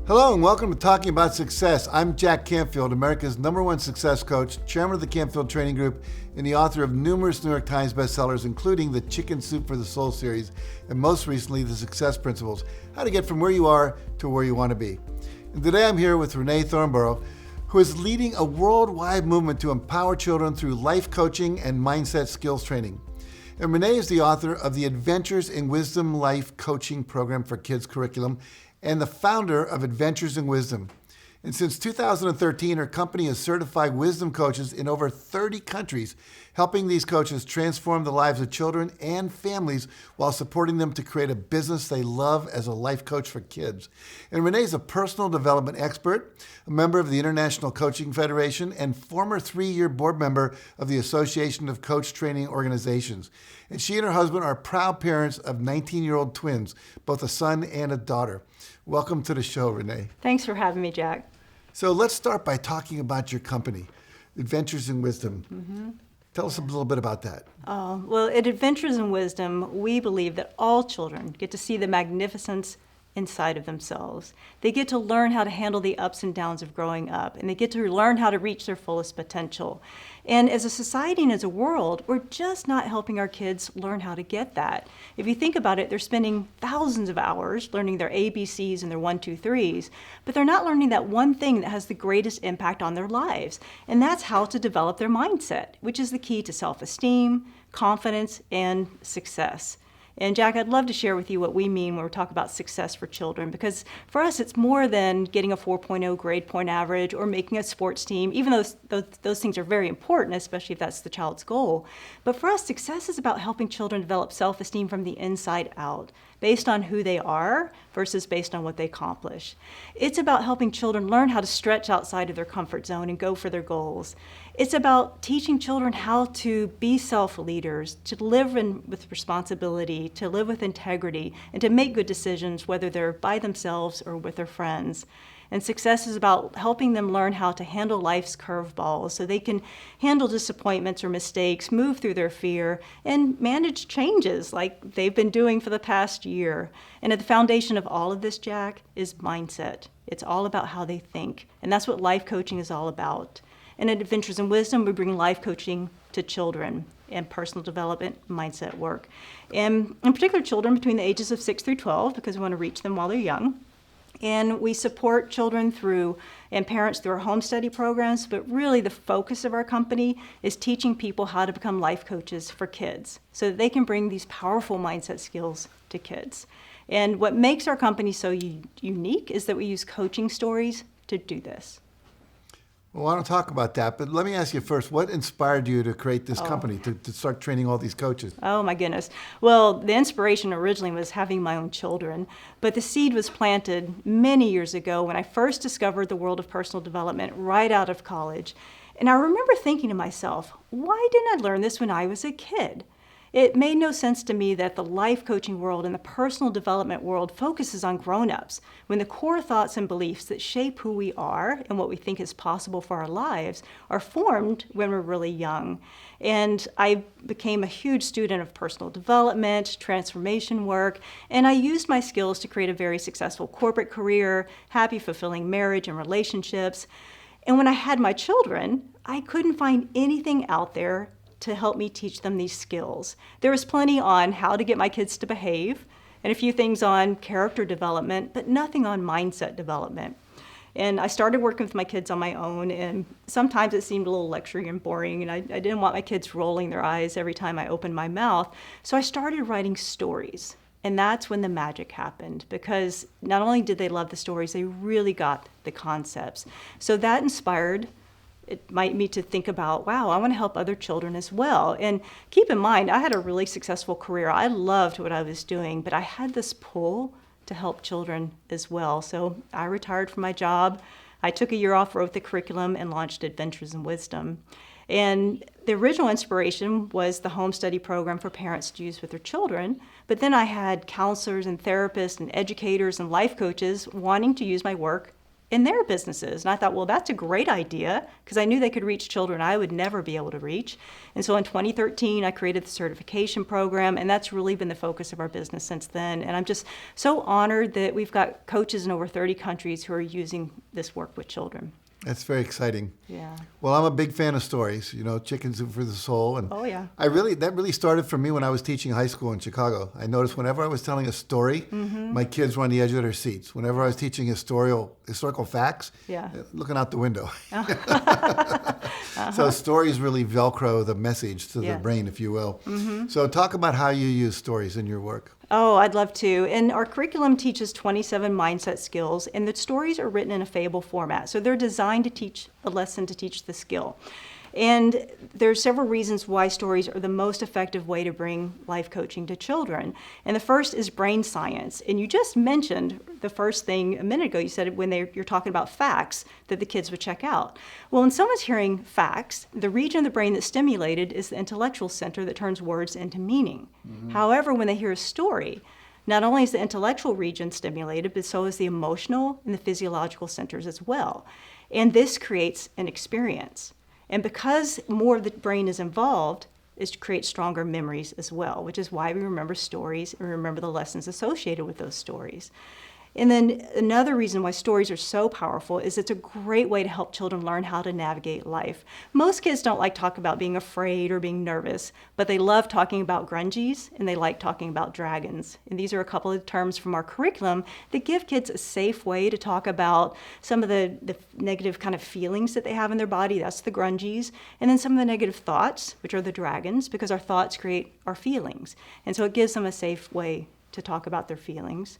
Hello and welcome to Talking About Success. I'm Jack Canfield, America's #1 success coach, chairman of the Canfield Training Group, and the author of numerous New York Times bestsellers, including the Chicken Soup for the Soul series, and most recently, The Success Principles, how to get from where you are to where you want to be. And today I'm here with Renaye Thornborrow, who is leading a worldwide movement to empower children through life coaching and mindset skills training. And Renaye is the author of the Adventures in Wisdom Life Coaching Program for Kids curriculum and the founder of Adventures in Wisdom. And since 2013, her company has certified wisdom coaches in over 30 countries, helping these coaches transform the lives of children and families while supporting them to create a business they love as a life coach for kids. And Renaye is a personal development expert, a member of the International Coaching Federation, and former 3-year board member of the Association of Coach Training Organizations. And she and her husband are proud parents of 19-year-old twins, both a son and a daughter. Welcome to the show, Renaye. Thanks for having me, Jack. So let's start by talking about your company, Adventures in Wisdom. Tell us a little bit about that. Well, at Adventures in Wisdom, we believe that all children get to see the magnificence inside of themselves. They get to learn how to handle the ups and downs of growing up, and they get to learn how to reach their fullest potential. And as a society and as a world, we're just not helping our kids learn how to get that. If you think about it, they're spending thousands of hours learning their ABCs and their 1, 2, 3s, but they're not learning that one thing that has the greatest impact on their lives, and that's how to develop their mindset, which is the key to self-esteem, confidence, and success. And Jack, I'd love to share with you what we mean when we talk about success for children, because for us, it's more than getting a 4.0 grade point average or making a sports team, even though those things are very important, especially if that's the child's goal. But for us, success is about helping children develop self-esteem from the inside out, based on who they are versus based on what they accomplish. It's about helping children learn how to stretch outside of their comfort zone and go for their goals. It's about teaching children how to be self-leaders, to live with responsibility, to live with integrity, and to make good decisions, whether they're by themselves or with their friends. And success is about helping them learn how to handle life's curveballs so they can handle disappointments or mistakes, move through their fear, and manage changes like they've been doing for the past year. And at the foundation of all of this, Jack, is mindset. It's all about how they think. And that's what life coaching is all about. And at Adventures in Wisdom, we bring life coaching to children and personal development, mindset work. And in particular, children between the ages of 6 through 12, because we want to reach them while they're young. And we support children and parents through our home study programs, but really the focus of our company is teaching people how to become life coaches for kids so that they can bring these powerful mindset skills to kids. And what makes our company so unique is that we use coaching stories to do this. Well, I want to talk about that, but let me ask you first, what inspired you to create this company, to start training all these coaches? Oh my goodness. Well, the inspiration originally was having my own children, but the seed was planted many years ago when I first discovered the world of personal development right out of college. And I remember thinking to myself, why didn't I learn this when I was a kid? It made no sense to me that the life coaching world and the personal development world focuses on grown-ups when the core thoughts and beliefs that shape who we are and what we think is possible for our lives are formed when we're really young. And I became a huge student of personal development, transformation work, and I used my skills to create a very successful corporate career, happy, fulfilling marriage and relationships. And when I had my children, I couldn't find anything out there to help me teach them these skills. There was plenty on how to get my kids to behave and a few things on character development, but nothing on mindset development. And I started working with my kids on my own, and sometimes it seemed a little lecturing and boring, and I didn't want my kids rolling their eyes every time I opened my mouth. So I started writing stories. And that's when the magic happened, because not only did they love the stories, they really got the concepts. So that inspired me to think about, wow, I want to help other children as well. And keep in mind, I had a really successful career. I loved what I was doing, but I had this pull to help children as well. So I retired from my job. I took a year off, wrote the curriculum, and launched Adventures in Wisdom. And the original inspiration was the home study program for parents to use with their children. But then I had counselors and therapists and educators and life coaches wanting to use my work in their businesses. And I thought, well, that's a great idea, because I knew they could reach children I would never be able to reach. And so in 2013, I created the certification program, and that's really been the focus of our business since then. And I'm just so honored that we've got coaches in over 30 countries who are using this work with children. That's very exciting. Yeah. Well, I'm a big fan of stories, chicken soup for the soul. And Oh, yeah. that really started for me when I was teaching high school in Chicago. I noticed whenever I was telling a story, my kids were on the edge of their seats. Whenever I was teaching historical facts, Yeah. looking out the window. So stories really Velcro the message to the Yeah. brain, if you will. So talk about how you use stories in your work. Oh, I'd love to. And our curriculum teaches 27 mindset skills, and the stories are written in a fable format. So they're designed to teach a lesson to teach the skill. And there's several reasons why stories are the most effective way to bring life coaching to children. And the first is brain science. And you just mentioned the first thing a minute ago. You said when you're talking about facts that the kids would check out. Well, when someone's hearing facts, the region of the brain that's stimulated is the intellectual center that turns words into meaning. However, when they hear a story, not only is the intellectual region stimulated, but so is the emotional and the physiological centers as well. And this creates an experience. And because more of the brain is involved, is to create stronger memories as well, which is why we remember stories and remember the lessons associated with those stories. And then another reason why stories are so powerful is it's a great way to help children learn how to navigate life. Most kids don't like talking about being afraid or being nervous, but they love talking about grungies and they like talking about dragons. And these are a couple of terms from our curriculum that give kids a safe way to talk about some of the negative kind of feelings that they have in their body. That's the grungies. And then some of the negative thoughts, which are the dragons, because our thoughts create our feelings. And so it gives them a safe way to talk about their feelings.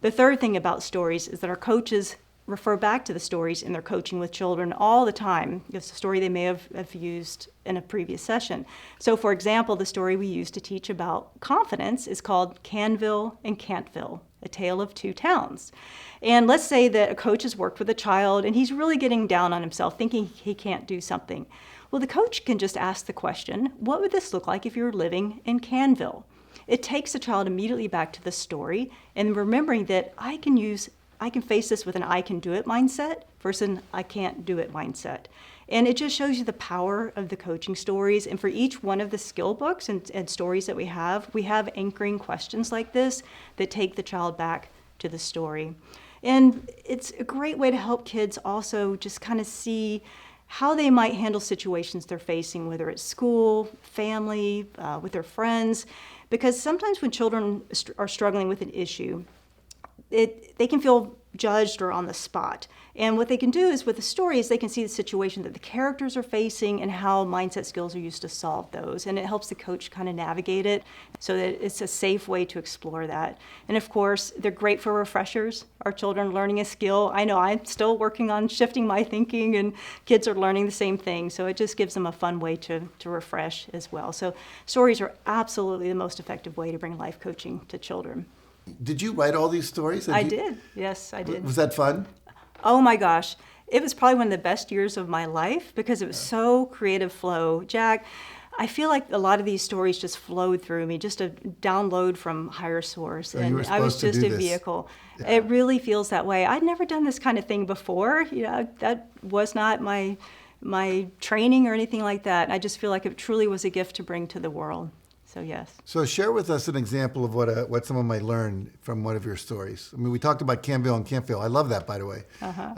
The third thing about stories is that our coaches refer back to the stories in their coaching with children all the time. It's a story they may have used in a previous session. So for example, the story we used to teach about confidence is called Canfield and Canfield, A Tale of Two Towns. And let's say that a coach has worked with a child and he's really getting down on himself, thinking he can't do something. Well, the coach can just ask the question, what would this look like if you were living in Canfield? It takes the child immediately back to the story and remembering that I can face this with an I can do it mindset versus an I can't do it mindset. And it just shows you the power of the coaching stories. And for each one of the skill books and stories that we have anchoring questions like this that take the child back to the story. And it's a great way to help kids also just kind of see how they might handle situations they're facing, whether it's school, family, with their friends. Because sometimes when children are struggling with an issue, they can feel judged or on the spot. And what they can do is with the stories, they can see the situation that the characters are facing and how mindset skills are used to solve those. And it helps the coach kind of navigate it so that it's a safe way to explore that. And of course, they're great for refreshers. Our children learning a skill. I know I'm still working on shifting my thinking and kids are learning the same thing. So it just gives them a fun way to refresh as well. So stories are absolutely the most effective way to bring life coaching to children. Did you write all these stories? I did. Yes, I did. Was that fun? Oh my gosh. It was probably one of the best years of my life because it was so creative flow. Jack, I feel like a lot of these stories just flowed through me, just a download from higher source. So you were I was supposed to just do a this. vehicle. Yeah. It really feels that way. I'd never done this kind of thing before. That was not my training or anything like that. I just feel like it truly was a gift to bring to the world. So yes. So share with us an example of what someone might learn from one of your stories. I mean, we talked about Canfield and Canfield. I love that, by the way.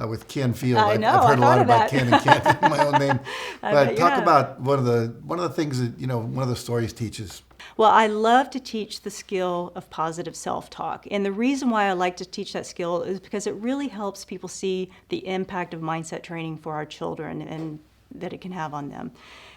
With Canfield, I know, I've heard I a lot thought of about that. Can and Canfield in my own name. I But bet you talk have. about one of the things that one of the stories teaches. Well, I love to teach the skill of positive self-talk. And the reason why I like to teach that skill is because it really helps people see the impact of mindset training for our children and that it can have on them.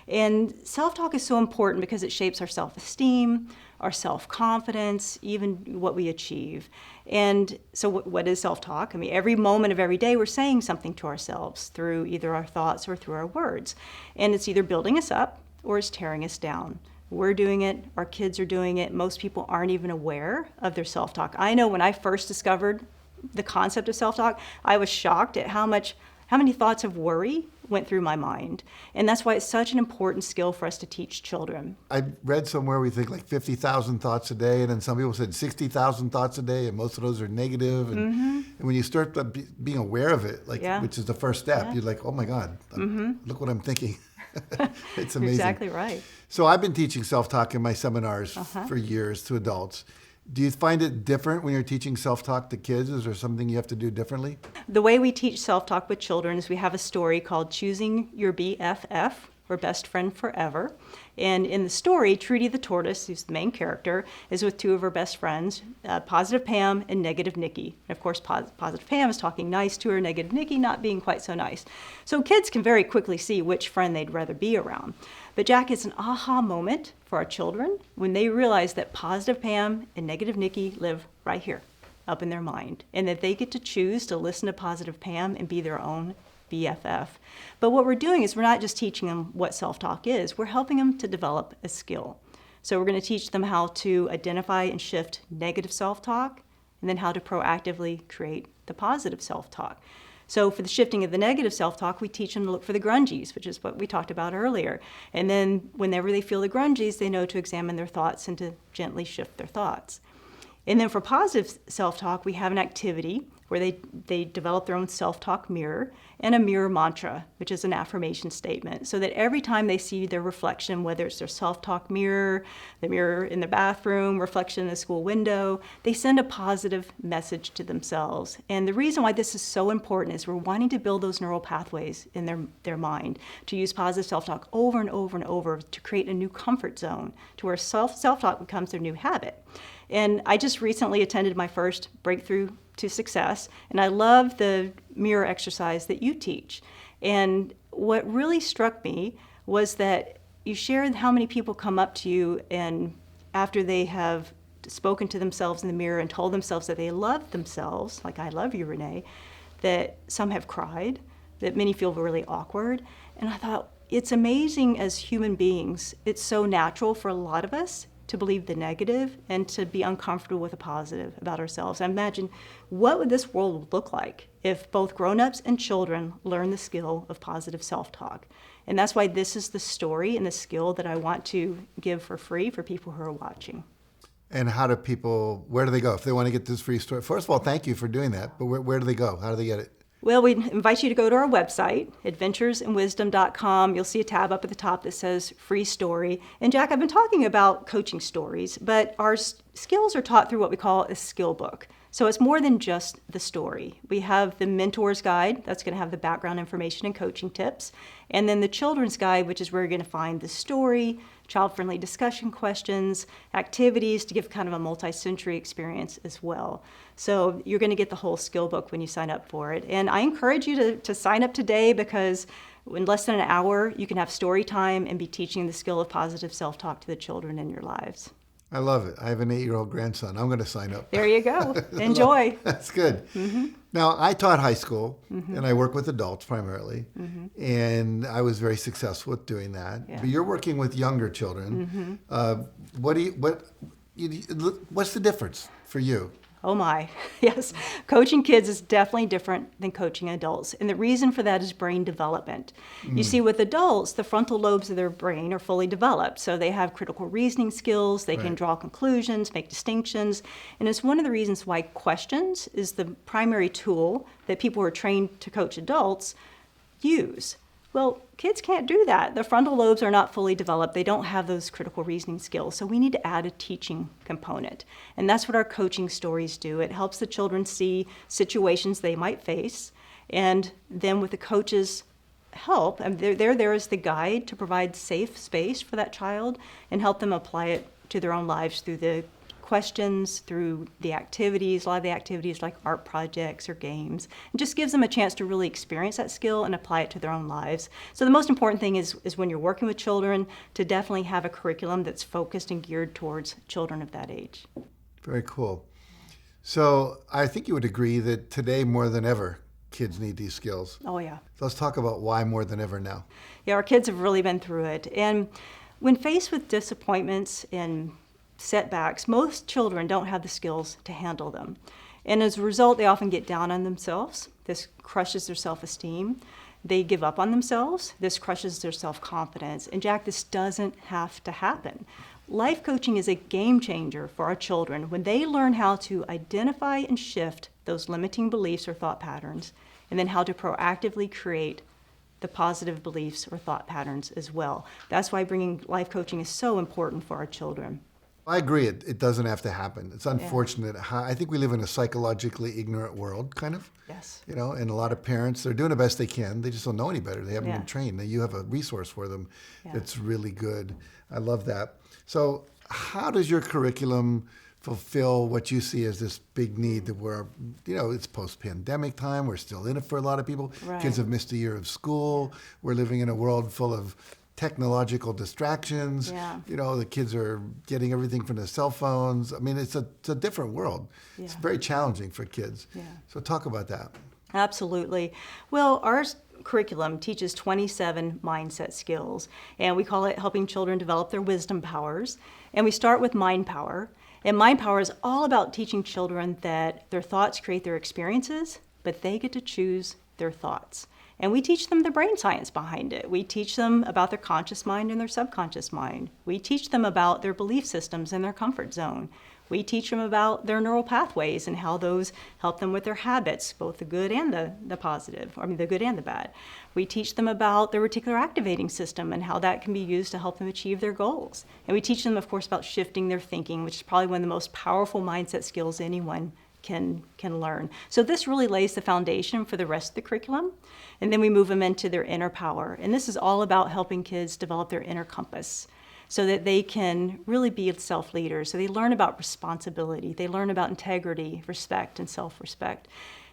And self-talk is so important because it shapes our self-esteem, our self-confidence, even what we achieve. And so what is self-talk? I mean, every moment of every day we're saying something to ourselves through either our thoughts or through our words. And it's either building us up or it's tearing us down. We're doing it, our kids are doing it. Most people aren't even aware of their self-talk. I know when I first discovered the concept of self-talk, I was shocked at how much How many thoughts of worry went through my mind? And that's why it's such an important skill for us to teach children. I read somewhere we think like 50,000 thoughts a day, and then some people said 60,000 thoughts a day, and most of those are negative. And when you start being aware of it, like which is the first step, you're like, oh my God, look what I'm thinking. It's amazing. Exactly right. So I've been teaching self-talk in my seminars for years to adults. Do you find it different when you're teaching self-talk to kids? Is there something you have to do differently? The way we teach self-talk with children is we have a story called Choosing Your BFF, or Best Friend Forever. And in the story, Trudy the tortoise, who's the main character, is with two of her best friends, Positive Pam and Negative Nikki. And of course, Positive Pam is talking nice to her, Negative Nikki not being quite so nice. So kids can very quickly see which friend they'd rather be around. But Jack, it's an aha moment for our children when they realize that Positive Pam and Negative Nikki live right here, up in their mind, and that they get to choose to listen to Positive Pam and be their own BFF. But what we're doing is we're not just teaching them what self-talk is, we're helping them to develop a skill. So we're going to teach them how to identify and shift negative self-talk, and then how to proactively create the positive self-talk. So for the shifting of the negative self-talk, we teach them to look for the grungies, which is what we talked about earlier. And then whenever they feel the grungies, they know to examine their thoughts and to gently shift their thoughts. And then for positive self-talk, we have an activity where they develop their own self-talk mirror and a mirror mantra, which is an affirmation statement, so that every time they see their reflection, whether it's their self-talk mirror, the mirror in the bathroom, reflection in the school window, they send a positive message to themselves. And the reason why this is so important is we're wanting to build those neural pathways in their mind, to use positive self-talk over and over and over to create a new comfort zone, to where self-talk becomes their new habit. And I just recently attended my first Breakthrough to Success, and I love the mirror exercise that you teach. And what really struck me was that you shared how many people come up to you and after they have spoken to themselves in the mirror and told themselves that they love themselves, like I love you, Renaye, that some have cried, that many feel really awkward. And I thought, it's amazing as human beings, it's so natural for a lot of us to believe the negative and to be uncomfortable with the positive about ourselves. I imagine, what would this world look like if both grown-ups and children learn the skill of positive self-talk? And that's why this is the story and the skill that I want to give for free for people who are watching. And where do they go if they want to get this free story? First of all, thank you for doing that, but where do they go? How do they get it? Well, we invite you to go to our website, adventuresinwisdom.com. You'll see a tab up at the top that says free story. And Jack, I've been talking about coaching stories, but our skills are taught through what we call a skill book. So it's more than just the story. We have the mentor's guide, that's going to have the background information and coaching tips. And then the children's guide, which is where you're going to find the story, child-friendly discussion questions, activities to give kind of a multi-sensory experience as well. So you're going to get the whole skill book when you sign up for it. And I encourage you to sign up today, because in less than an hour, you can have story time and be teaching the skill of positive self-talk to the children in your lives. I love it. I have an 8-year-old grandson. I'm going to sign up. There you go. Enjoy. That's good. Mm-hmm. Now, I taught high school, and I work with adults primarily, and I was very successful with doing that. Yeah. But you're working with younger children. What's the difference for you? Oh my, yes. Coaching kids is definitely different than coaching adults. And the reason for that is brain development. You see, with adults, the frontal lobes of their brain are fully developed. So they have critical reasoning skills, they can draw conclusions, make distinctions. And it's one of the reasons why questions is the primary tool that people who are trained to coach adults use. Well, kids can't do that. The frontal lobes are not fully developed. They don't have those critical reasoning skills. So we need to add a teaching component. And that's what our coaching stories do. It helps the children see situations they might face. And then with the coach's help, and they're there as the guide to provide safe space for that child and help them apply it to their own lives through the questions, through the activities, a lot of the activities like art projects or games. It just gives them a chance to really experience that skill and apply it to their own lives. So the most important thing is when you're working with children to definitely have a curriculum that's focused and geared towards children of that age. Very cool. So I think you would agree that today more than ever, kids need these skills. Oh yeah. So let's talk about why more than ever now. Yeah, our kids have really been through it. And when faced with disappointments and setbacks, most children don't have the skills to handle them. And as a result, they often get down on themselves. This crushes their self-esteem. They give up on themselves. This crushes their self-confidence. And Jack, this doesn't have to happen. Life coaching is a game changer for our children when they learn how to identify and shift those limiting beliefs or thought patterns, and then how to proactively create the positive beliefs or thought patterns as well. That's why bringing life coaching is so important for our children. I agree. It doesn't have to happen. It's unfortunate. I think we live in a psychologically ignorant world, kind of. Yes. You know, and a lot of parents, they're doing the best they can. They just don't know any better. They haven't Yeah. been trained. You have a resource for them Yeah. that's really good. I love that. So how does your curriculum fulfill what you see as this big need that we're, you know, it's post-pandemic time. We're still in it for a lot of people. Right. Kids have missed a year of school. We're living in a world full of technological distractions. Yeah. You know, the kids are getting everything from their cell phones. I mean, it's a different world. Yeah. It's very challenging for kids. Yeah. So talk about that. Absolutely. Well, our curriculum teaches 27 mindset skills, and we call it helping children develop their wisdom powers. And we start with MePower. And MePower is all about teaching children that their thoughts create their experiences, but they get to choose their thoughts. And we teach them the brain science behind it. We teach them about their conscious mind and their subconscious mind. We teach them about their belief systems and their comfort zone. We teach them about their neural pathways and how those help them with their habits, both the good and the positive, the good and the bad. We teach them about the reticular activating system and how that can be used to help them achieve their goals. And we teach them, of course, about shifting their thinking, which is probably one of the most powerful mindset skills anyone can learn. So this really lays the foundation for the rest of the curriculum. And then we move them into their inner power. And this is all about helping kids develop their inner compass so that they can really be self-leaders. So they learn about responsibility. They learn about integrity, respect, and self-respect.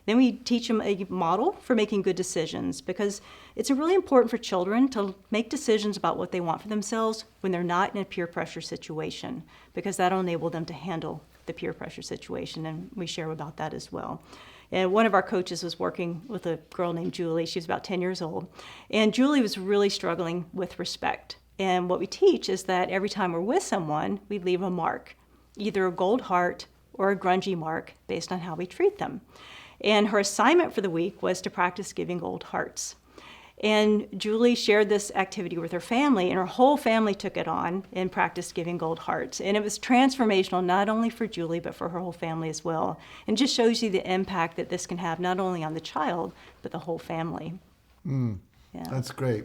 Then we teach them a model for making good decisions, because it's really important for children to make decisions about what they want for themselves when they're not in a peer pressure situation, because that'll enable them to handle the peer pressure situation, and we share about that as well. And one of our coaches was working with a girl named Julie. She was about 10 years old, and Julie was really struggling with respect. And what we teach is that every time we're with someone, we leave a mark, either a gold heart or a grungy mark based on how we treat them. And her assignment for the week was to practice giving gold hearts. And Julie shared this activity with her family, and her whole family took it on and practiced giving gold hearts. And it was transformational, not only for Julie, but for her whole family as well. And just shows you the impact that this can have not only on the child, but the whole family. Yeah. That's great.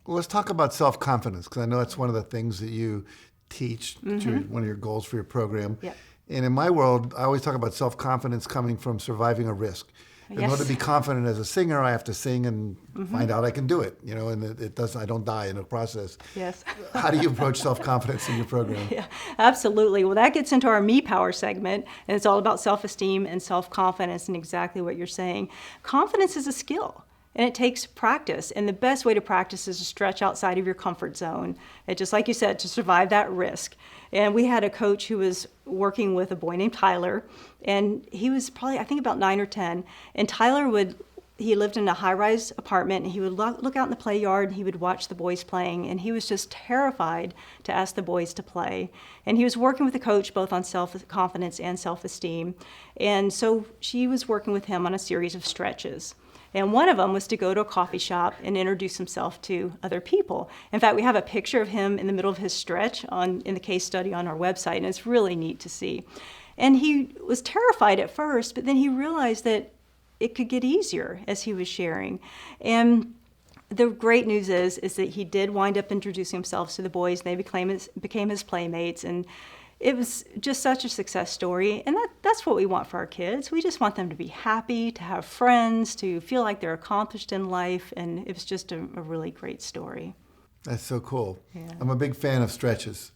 Well, let's talk about self-confidence, because I know that's one of the things that you teach, one of your goals for your program. Yep. And in my world, I always talk about self-confidence coming from surviving a risk. In order to be confident as a singer, I have to sing and find out I can do it, you know, and it doesn't, I don't die in the process. Yes. How do you approach self-confidence in your program? Yeah, absolutely. Well, that gets into our MePower segment, and it's all about self-esteem and self-confidence, and exactly what you're saying. Confidence is a skill, and it takes practice, and the best way to practice is to stretch outside of your comfort zone, and just like you said, to survive that risk. And we had a coach who was working with a boy named Tyler, and he was probably, I think, about 9 or 10, and he lived in a high-rise apartment, and he would look out in the play yard, and he would watch the boys playing, and he was just terrified to ask the boys to play. And he was working with a coach both on self-confidence and self-esteem, and so she was working with him on a series of stretches. And one of them was to go to a coffee shop and introduce himself to other people. In fact, we have a picture of him in the middle of his stretch in the case study on our website, and it's really neat to see. And he was terrified at first, but then he realized that it could get easier as he was sharing. And the great news is that he did wind up introducing himself to the boys, and they became his playmates. And it was just such a success story, and that's what we want for our kids. We just want them to be happy, to have friends, to feel like they're accomplished in life, and it was just a really great story. That's so cool. Yeah. I'm a big fan of stretches.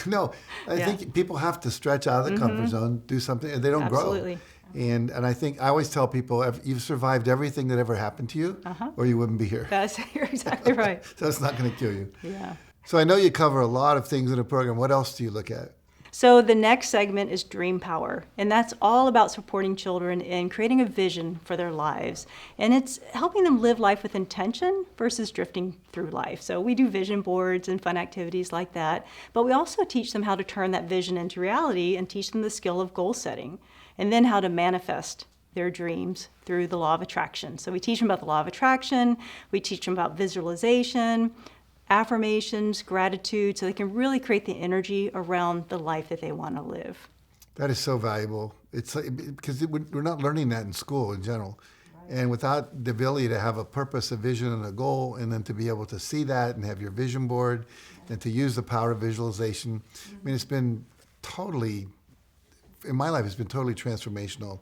No, I think people have to stretch out of the comfort zone, do something, and they don't Absolutely. grow. And I think I always tell people, you've survived everything that ever happened to you, or you wouldn't be here. You're exactly right. So it's not going to kill you. Yeah. So I know you cover a lot of things in the program. What else do you look at? So the next segment is DreamPower, and that's all about supporting children in creating a vision for their lives. And it's helping them live life with intention versus drifting through life. So we do vision boards and fun activities like that, but we also teach them how to turn that vision into reality and teach them the skill of goal setting. and then how to manifest their dreams through the law of attraction. So we teach them about the law of attraction, we teach them about visualization, affirmations, gratitude, so they can really create the energy around the life that they want to live. That is so valuable. It's like, because we're not learning that in school in general. And without the ability to have a purpose, a vision, and a goal, and then to be able to see that and have your vision board and to use the power of visualization, I mean, it's been totally, in my life, it's been totally transformational.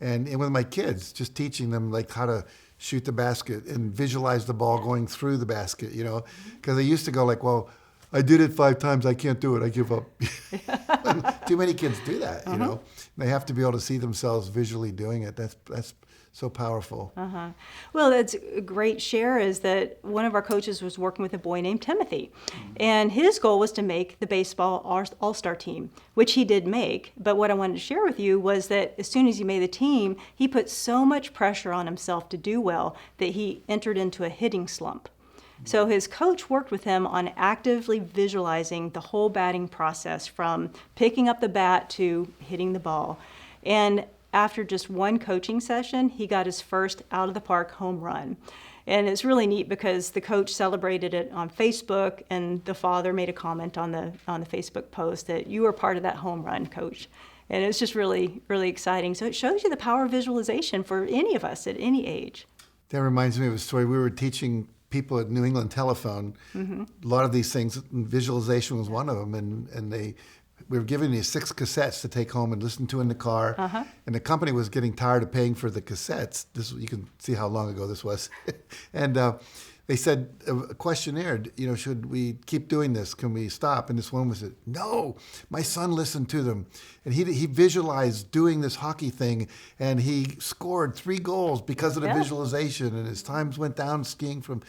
And with my kids, just teaching them like how to shoot the basket and visualize the ball going through the basket, you know, because they used to go like, well, I did it 5 times, I can't do it, I give up. Too many kids do that, you know. They have to be able to see themselves visually doing it. That's so powerful. Well, that's a great share is that one of our coaches was working with a boy named Timothy. And his goal was to make the baseball all-star team, which he did make. But what I wanted to share with you was that as soon as he made the team, he put so much pressure on himself to do well that he entered into a hitting slump. So his coach worked with him on actively visualizing the whole batting process from picking up the bat to hitting the ball. And after just one coaching session, he got his first out-of-the-park home run. And it's really neat because the coach celebrated it on Facebook, and the father made a comment on the Facebook post that you were part of that home run, coach. And it's just really, really exciting. So it shows you the power of visualization for any of us at any age. That reminds me of a story. We were teaching people at New England Telephone a lot of these things. Visualization was one of them, and we were giving you 6 cassettes to take home and listen to in the car. And the company was getting tired of paying for the cassettes. You can see how long ago this was. And they said a questionnaire, you know, should we keep doing this? Can we stop? And this woman said, no, my son listened to them. And he visualized doing this hockey thing, and he scored 3 goals because of the visualization, and his times went down skating from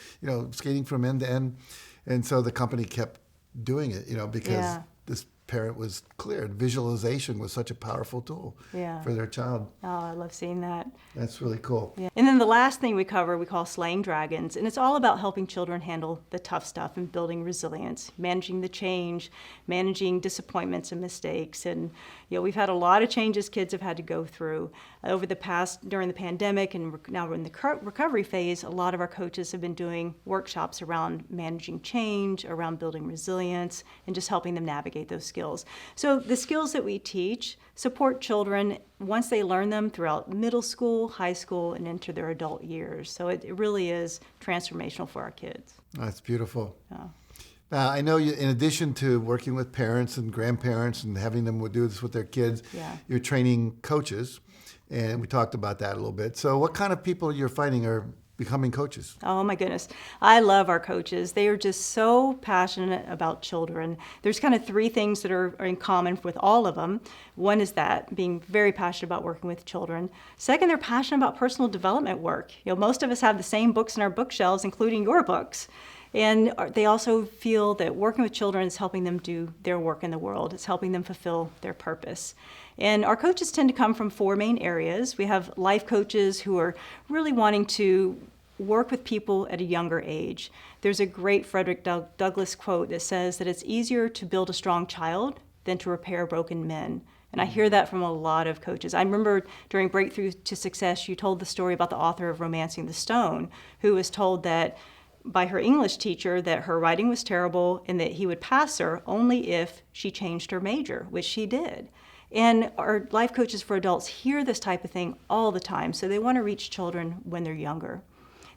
end to end. And so the company kept doing it, you know, because this parent was clear. Visualization was such a powerful tool for their child. Oh, I love seeing that. That's really cool. Yeah. And then the last thing we cover, we call slaying dragons. And it's all about helping children handle the tough stuff and building resilience, managing the change, managing disappointments and mistakes. And, you know, we've had a lot of changes kids have had to go through. During the pandemic, and now we're in the recovery phase, a lot of our coaches have been doing workshops around managing change, around building resilience, and just helping them navigate those skills. So the skills that we teach support children once they learn them throughout middle school, high school, and into their adult years. So it really is transformational for our kids. That's beautiful. Now, I know you, in addition to working with parents and grandparents and having them do this with their kids, you're training coaches, and we talked about that a little bit. So what kind of people you're finding are becoming coaches? Oh my goodness. I love our coaches. They are just so passionate about children. There's kind of 3 things that are in common with all of them. One is that, being very passionate about working with children. Second, they're passionate about personal development work. You know, most of us have the same books in our bookshelves, including your books. And they also feel that working with children is helping them do their work in the world. It's helping them fulfill their purpose. And our coaches tend to come from 4 main areas. We have life coaches who are really wanting to work with people at a younger age. There's a great Frederick Douglass quote that says that it's easier to build a strong child than to repair broken men. And I hear that from a lot of coaches. I remember during Breakthrough to Success, you told the story about the author of Romancing the Stone, who was told that by her English teacher that her writing was terrible and that he would pass her only if she changed her major, which she did. And our life coaches for adults hear this type of thing all the time, so they want to reach children when they're younger.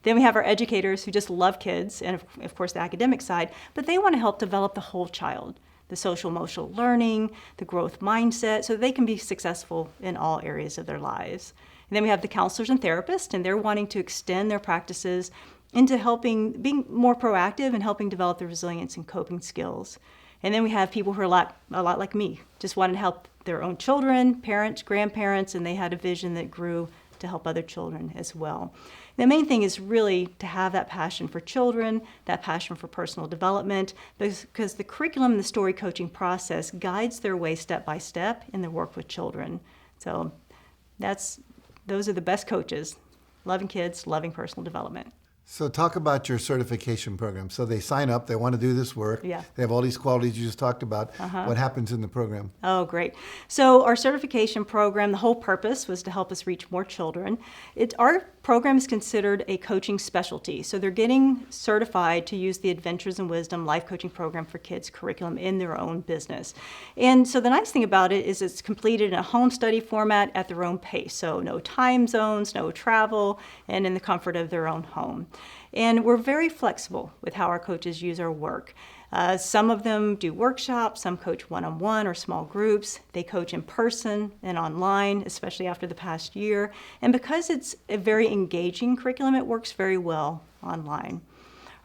Then we have our educators who just love kids, and of course the academic side, but they want to help develop the whole child, the social emotional learning, the growth mindset, so that they can be successful in all areas of their lives. And then we have the counselors and therapists, and they're wanting to extend their practices into being more proactive and helping develop the resilience and coping skills. And then we have people who are a lot like me, just wanting to help their own children, parents, grandparents, and they had a vision that grew to help other children as well. The main thing is really to have that passion for children, that passion for personal development, because the curriculum and the story coaching process guides their way step by step in their work with children. So those are the best coaches, loving kids, loving personal development. So talk about your certification program. So they sign up, they want to do this work. Yeah. They have all these qualities you just talked about. What happens in the program? Oh, great. So our certification program, the whole purpose was to help us reach more children. Our program is considered a coaching specialty. So they're getting certified to use the Adventures in Wisdom life coaching program for kids curriculum in their own business. And so the nice thing about it is it's completed in a home study format at their own pace. So no time zones, no travel, and in the comfort of their own home. And we're very flexible with how our coaches use our work. Some of them do workshops, some coach one-on-one or small groups. They coach in person and online, especially after the past year. And because it's a very engaging curriculum, it works very well online.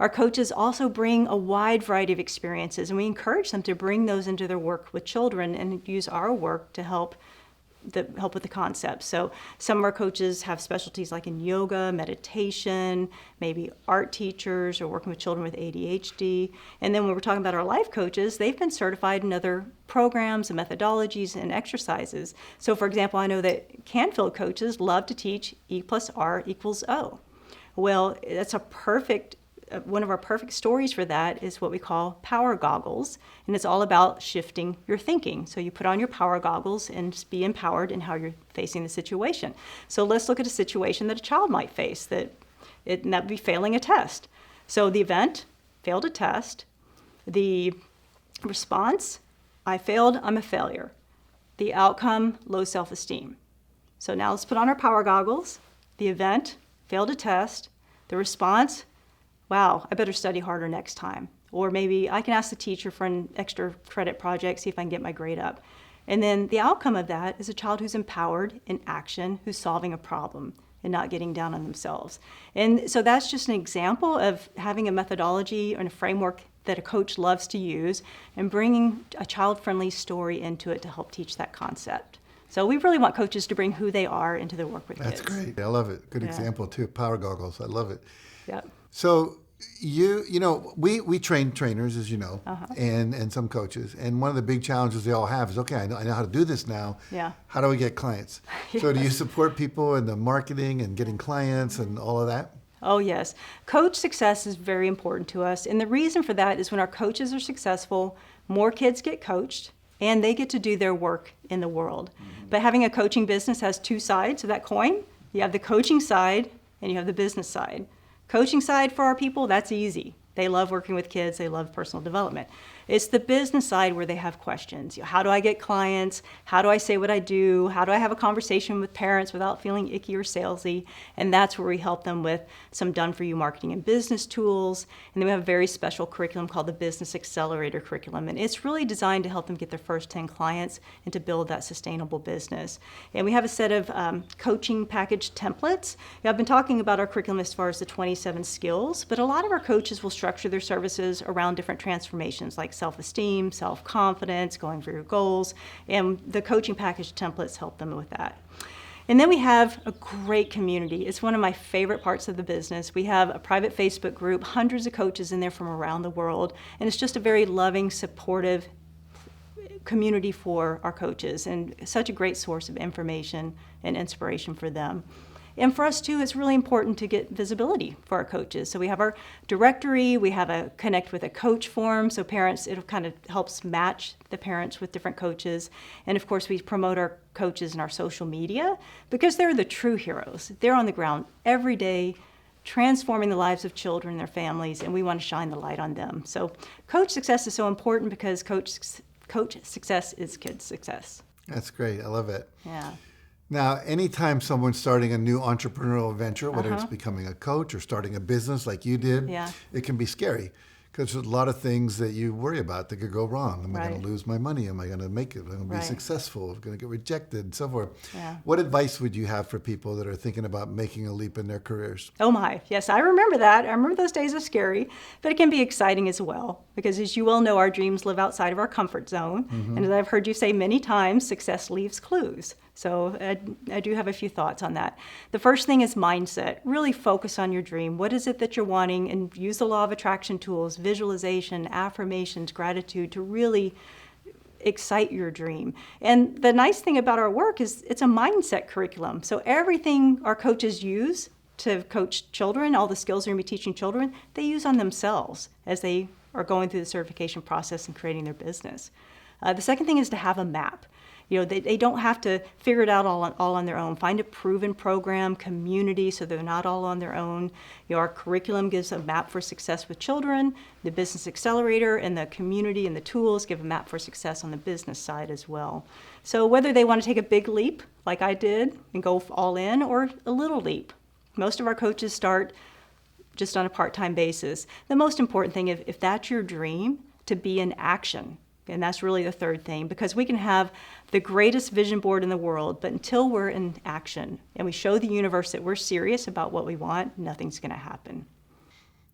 Our coaches also bring a wide variety of experiences, and we encourage them to bring those into their work with children and use our work to help with the concept. So some of our coaches have specialties like in yoga, meditation, maybe art teachers, or working with children with ADHD. And then when we're talking about our life coaches, they've been certified in other programs and methodologies and exercises. So for example, I know that Canfield coaches love to teach E+R=O. Well, that's one of our perfect stories for that is what we call power goggles, and it's all about shifting your thinking. So you put on your power goggles and just be empowered in how you're facing the situation. So let's look at a situation that a child might face, that would be failing a test. So the event, failed a test. The response, I failed, I'm a failure. The outcome, low self-esteem. So now let's put on our power goggles. The event, failed a test. The response, wow, I better study harder next time. Or maybe I can ask the teacher for an extra credit project, see if I can get my grade up. And then the outcome of that is a child who's empowered in action, who's solving a problem and not getting down on themselves. And so that's just an example of having a methodology and a framework that a coach loves to use and bringing a child-friendly story into it to help teach that concept. So we really want coaches to bring who they are into their work with kids. That's great. I love it. Good example too. Power goggles. I love it. Yep. So we train trainers, as you know, and some coaches. And one of the big challenges they all have is, okay, I know how to do this now. Yeah. How do we get clients? Yes. So do you support people in the marketing and getting clients and all of that? Oh, yes. Coach success is very important to us. And the reason for that is when our coaches are successful, more kids get coached and they get to do their work in the world. But having a coaching business has two sides of that coin. You have the coaching side and you have the business side. Coaching side for our people, that's easy. They love working with kids. They love personal development. It's the business side where they have questions. How do I get clients? How do I say what I do? How do I have a conversation with parents without feeling icky or salesy? And that's where we help them with some done-for-you marketing and business tools. And then we have a very special curriculum called the Business Accelerator Curriculum. And it's really designed to help them get their first 10 clients and to build that sustainable business. And we have a set of coaching package templates. I've been talking about our curriculum as far as the 27 skills, but a lot of our coaches will structure their services around different transformations like self-esteem, self-confidence, going for your goals, and the coaching package templates help them with that. And then we have a great community. It's one of my favorite parts of the business. We have a private Facebook group, hundreds of coaches in there from around the world, and it's just a very loving, supportive community for our coaches and such a great source of information and inspiration for them. And for us too, it's really important to get visibility for our coaches. So we have our directory, we have a connect with a coach form, so parents, it kind of helps match the parents with different coaches. And of course, we promote our coaches in our social media because they're the true heroes. They're on the ground every day, transforming the lives of children and their families, and we want to shine the light on them. So coach success is so important because coach success is kids' success. That's great. I love it. Yeah. Now, anytime someone's starting a new entrepreneurial venture, whether it's becoming a coach or starting a business like you did, it can be scary because there's a lot of things that you worry about that could go wrong. Am I going to lose my money? Am I going to make it? Am I going to be successful? Am I going to get rejected? And so forth. Yeah. What advice would you have for people that are thinking about making a leap in their careers? Oh my, yes, I remember that. I remember those days are scary, but it can be exciting as well because as you well know, our dreams live outside of our comfort zone. And as I've heard you say many times, success leaves clues. So I do have a few thoughts on that. The first thing is mindset. Really focus on your dream. What is it that you're wanting? And use the law of attraction tools, visualization, affirmations, gratitude to really excite your dream. And the nice thing about our work is it's a mindset curriculum. So everything our coaches use to coach children, all the skills they're going to be teaching children, they use on themselves as they are going through the certification process and creating their business. The second thing is to have a map. They don't have to figure it out all on their own. Find a proven program, community, so they're not all on their own. Our curriculum gives a map for success with children. The business accelerator and the community and the tools give a map for success on the business side as well. So whether they want to take a big leap, like I did, and go all in, or a little leap. Most of our coaches start just on a part-time basis. The most important thing, if that's your dream, to be in action. And that's really the third thing, because we can have the greatest vision board in the world, but until we're in action and we show the universe that we're serious about what we want, nothing's going to happen.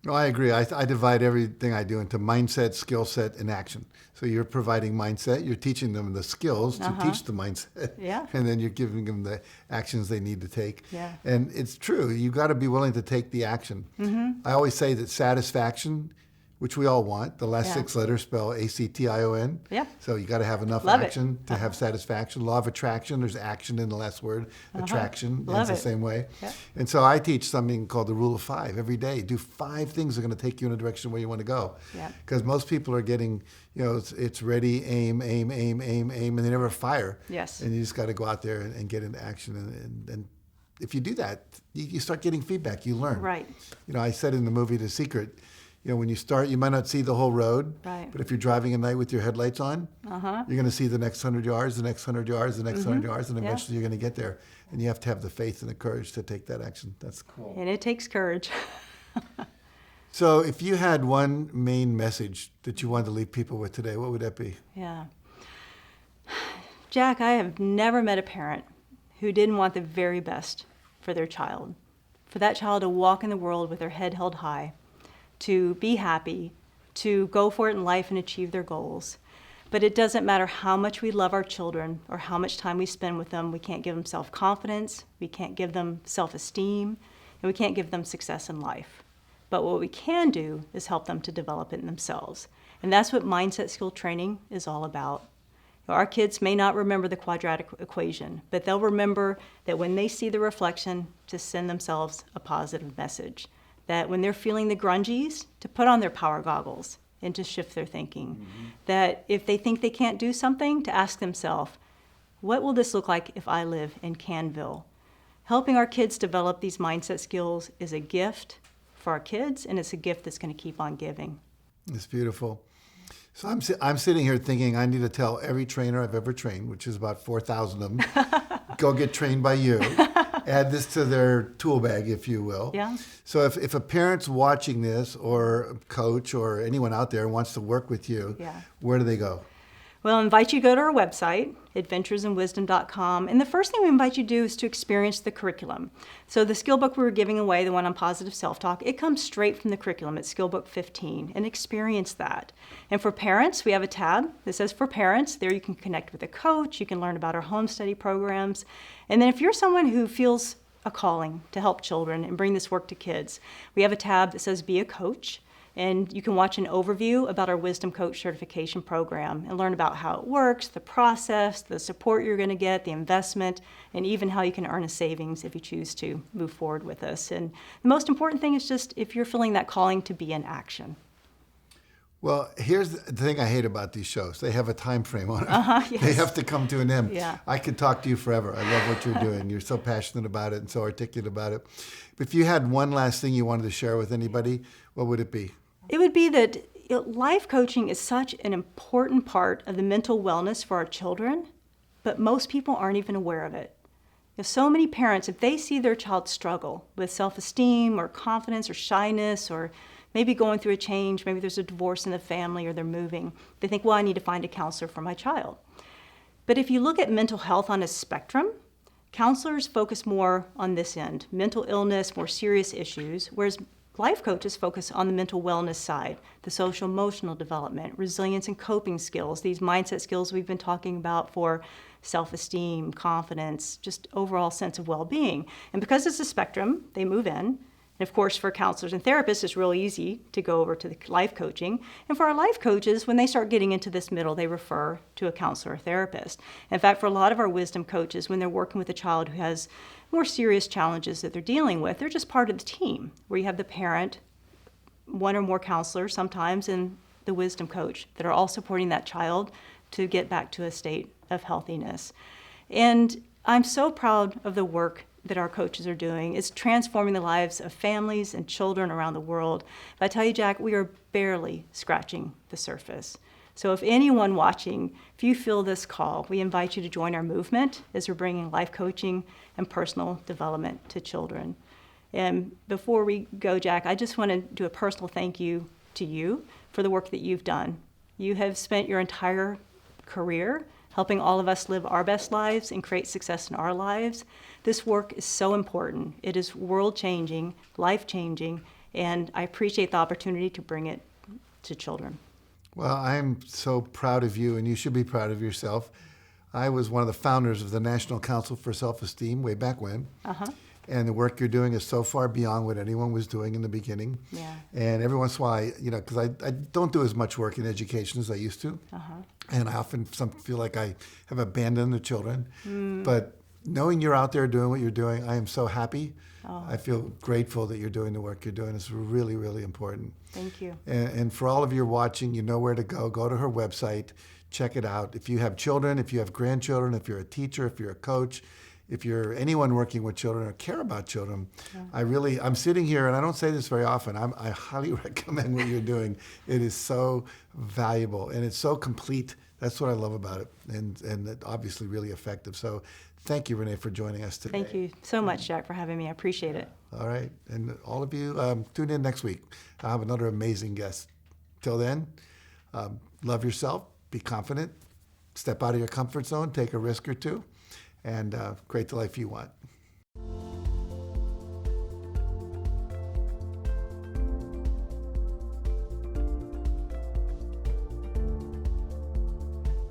No, I agree. I divide everything I do into mindset, skill set, and action. So you're providing mindset, you're teaching them the skills to teach the mindset, Yeah. and then you're giving them the actions they need to take. Yeah. And it's true. You got to be willing to take the action. Mm-hmm. I always say that satisfaction, which we all want, the last Yeah. 6 letters spell ACTION. Yeah. So you got to have enough Love it. action to have satisfaction. Law of attraction, there's action in the last word. Attraction, Love it's it. the same way. Yeah. And so I teach something called the rule of 5 every day. Do 5 things that are going to take you in a direction where you want to go. Yeah. Because most people are getting, it's ready, aim, and they never fire. Yes. And you just got to go out there and get into action. And if you do that, you start getting feedback. You learn. Right. I said in the movie The Secret, when you start, you might not see the whole road. Right. But if you're driving at night with your headlights on, you're going to see the next 100 yards, the next 100 yards, the next 100 yards, and Yeah. eventually you're going to get there. And you have to have the faith and the courage to take that action. That's cool. And it takes courage. So if you had one main message that you wanted to leave people with today, what would that be? Yeah. Jack, I have never met a parent who didn't want the very best for their child. For that child to walk in the world with their head held high, to be happy, to go for it in life and achieve their goals. But it doesn't matter how much we love our children or how much time we spend with them, we can't give them self-confidence, we can't give them self-esteem, and we can't give them success in life. But what we can do is help them to develop it in themselves. And that's what mindset skill training is all about. Our kids may not remember the quadratic equation, but they'll remember that when they see the reflection, to send themselves a positive message. That when they're feeling the grungies, to put on their power goggles and to shift their thinking. Mm-hmm. That if they think they can't do something, to ask themselves, what will this look like if I live in Canfield? Helping our kids develop these mindset skills is a gift for our kids, and it's a gift that's going to keep on giving. It's beautiful. So I'm sitting here thinking I need to tell every trainer I've ever trained, which is about 4,000 of them, go get trained by you. Add this to their tool bag, if you will. Yeah. So if a parent's watching this, or a coach, or anyone out there wants to work with you, where do they go? Well, I invite you to go to our website, adventuresinwisdom.com, and the first thing we invite you to do is to experience the curriculum. So the skill book we were giving away, the one on positive self-talk, it comes straight from the curriculum. It's skill book 15, and experience that. And for parents, we have a tab that says for parents. There you can connect with a coach, you can learn about our home study programs, and then if you're someone who feels a calling to help children and bring this work to kids, we have a tab that says be a coach. And you can watch an overview about our Wisdom Coach certification program and learn about how it works, the process, the support you're going to get, the investment, and even how you can earn a savings if you choose to move forward with us. And the most important thing is just if you're feeling that calling to be in action. Well, here's the thing I hate about these shows. They have a time frame on it. Yes. They have to come to an end. Yeah. I could talk to you forever. I love what you're doing. You're so passionate about it and so articulate about it. But if you had one last thing you wanted to share with anybody, what would it be? It would be that life coaching is such an important part of the mental wellness for our children, but most people aren't even aware of it. So many parents, if they see their child struggle with self-esteem or confidence or shyness or maybe going through a change, maybe there's a divorce in the family or they're moving, they think, well, I need to find a counselor for my child. But if you look at mental health on a spectrum, counselors focus more on this end, mental illness, more serious issues, whereas life coaches focus on the mental wellness side, the social emotional development, resilience and coping skills, these mindset skills we've been talking about for self-esteem, confidence, just overall sense of well-being. And because it's a spectrum, they move in And of course, for counselors and therapists, it's real easy to go over to the life coaching. And for our life coaches, when they start getting into this middle, they refer to a counselor or therapist. In fact, for a lot of our wisdom coaches, when they're working with a child who has more serious challenges that they're dealing with, they're just part of the team, where you have the parent, one or more counselors sometimes, and the wisdom coach that are all supporting that child to get back to a state of healthiness. And I'm so proud of the work that our coaches are doing. It's transforming the lives of families and children around the world. But I tell you, Jack, we are barely scratching the surface. So if anyone watching, if you feel this call, we invite you to join our movement as we're bringing life coaching and personal development to children. And before we go, Jack, I just want to do a personal thank you to you for the work that you've done. You have spent your entire career helping all of us live our best lives and create success in our lives. This work is so important. It is world-changing, life-changing, and I appreciate the opportunity to bring it to children. Well, I'm so proud of you, and you should be proud of yourself. I was one of the founders of the National Council for Self-Esteem way back when. And the work you're doing is so far beyond what anyone was doing in the beginning. Yeah. And every once in a while, because I don't do as much work in education as I used to. And I often feel like I have abandoned the children. But knowing you're out there doing what you're doing, I am so happy. I feel grateful that you're doing the work you're doing. It's really, really important. Thank you. And for all of you watching, you know where to go. Go to her website, check it out. If you have children, if you have grandchildren, if you're a teacher, if you're a coach, if you're anyone working with children or care about children, I'm sitting here, and I don't say this very often, I highly recommend what you're doing. It is so valuable, and it's so complete. That's what I love about it, and obviously really effective. So thank you, Renaye, for joining us today. Thank you so much, Jack, for having me. I appreciate it. All right, and all of you, tune in next week. I'll have another amazing guest. Till then, love yourself, be confident, step out of your comfort zone, take a risk or two, and create the life you want.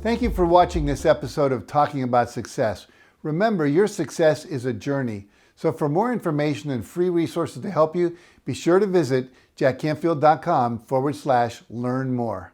Thank you for watching this episode of Talking About Success. Remember, your success is a journey. So for more information and free resources to help you, be sure to visit jackcanfield.com/learn more.